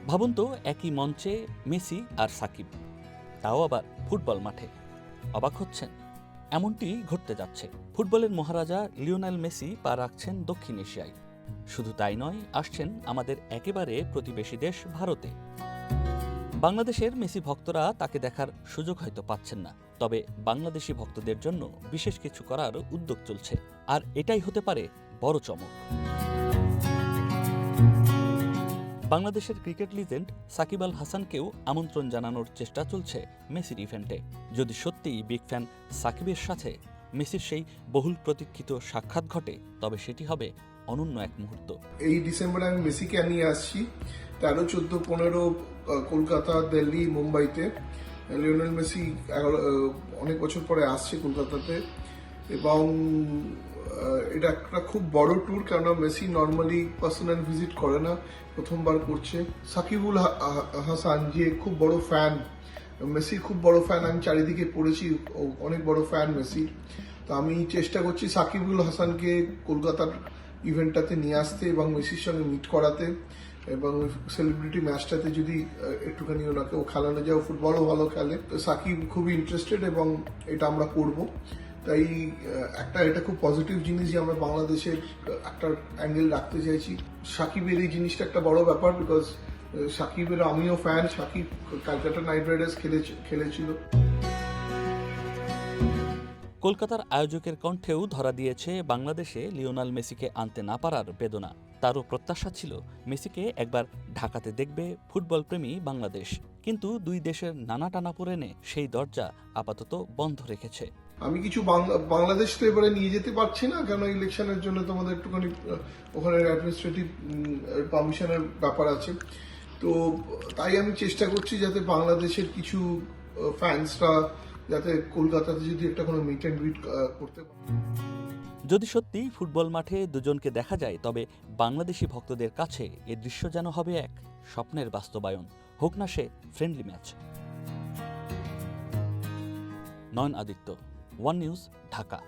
ভাবুন তো, একই মঞ্চে মেসি আর সাকিব, তাও আবার ফুটবল মাঠে। অবাক হচ্ছেন? এমনটি ঘটতে যাচ্ছে। ফুটবলের মহারাজা লিওনেল মেসি পা রাখছেন দক্ষিণ এশিয়ায়। শুধু তাই নয়, আসছেন আমাদের একেবারে প্রতিবেশী দেশ ভারতে। বাংলাদেশের মেসি ভক্তরা তাকে দেখার সুযোগ হয়তো পাচ্ছেন না, তবে বাংলাদেশি ভক্তদের জন্য বিশেষ কিছু করার উদ্যোগ চলছে, আর এটাই হতে পারে বড় চমক। বাংলাদেশের ক্রিকেট লিজেন্ড সাকিব আল হাসানকেও আমন্ত্রণ জানানোর চেষ্টা চলছে মেসির ইভেন্টে। যদি সত্যিই বিগ ফ্যান সাকিবের সাথে মেসির সেই বহুল প্রতীক্ষিত সাক্ষাৎ ঘটে, তবে সেটি হবে অনন্য এক মুহূর্ত। এই ডিসেম্বরে আমি মেসিকে নিয়ে আসছি 13, 14, 15 কলকাতা, দিল্লি, মুম্বাইতে। লিওনেল মেসি অনেক বছর পরে আসছে কলকাতাতে, এবং এটা একটা খুব বড় ট্যুর, কেননা মেসি নর্মালি পার্সোনাল ভিজিট করে না, প্রথমবার করছে। সাকিবুল হাসান যে খুব বড় ফ্যান, মেসির খুব বড় ফ্যান, আমি চারিদিকে পড়েছি, অনেক বড় ফ্যান মেসির। তো আমি চেষ্টা করছি সাকিবুল হাসানকে কলকাতার ইভেন্টটাতে নিয়ে আসতে এবং মেসির সঙ্গে মিট করাতে, এবং সেলিব্রিটি ম্যাচটাতে যদি একটুখানি ওনাকেও খেলানো যায়। ফুটবলও ভালো খেলে, তো সাকিব খুবই ইন্টারেস্টেড এবং এটা আমরা করব। তাই এটা খুব পজিটিভ জিনিস যে আমরা বাংলাদেশের একটা অ্যাঙ্গেল রাখতে চাইছি। সাকিবের এই জিনিসটা একটা বড় ব্যাপার, বিকজ সাকিবের আমিও fan. Shakib Calcutta Knight Riders খেলেছিল। কলকাতার আয়োজকের কণ্ঠেও ধরা দিয়েছে বাংলাদেশে লিওনেল মেসিকে আনতে না পারার বেদনা। তারও প্রত্যাশা ছিল মেসিকে একবার ঢাকাতে দেখবে ফুটবলপ্রেমী বাংলাদেশ, কিন্তু দুই দেশের নানা টানাপোড়েনে সেই দরজা আপাতত বন্ধ রেখেছে। আমি কিছু বাংলাদেশ তো এবারে নিয়ে যেতে পারছি না, কারণ ইলেকশনের জন্য তোমাদের একটুখানি ওখানে অ্যাডমিনিস্ট্রেটিভ পারমিশনের ব্যাপার আছে। তো তাই আমি চেষ্টা করছি যাতে বাংলাদেশের কিছু ফ্যান্সরা যাতে কলকাতাতে যদি একটা কোনো মিট অ্যান্ড গ্রিট করতে পারে। যদি সত্যি ফুটবল মাঠে দুজনকে দেখা যায়, তবে বাংলাদেশি ভক্তদের কাছে এ দৃশ্য যেন হবে এক স্বপ্নের বাস্তবায়ন। হোক না সে ফ্রেন্ডলি ম্যাচ। নয়ন আদিত্য, ওয়ান নিউজ, ঢাকা।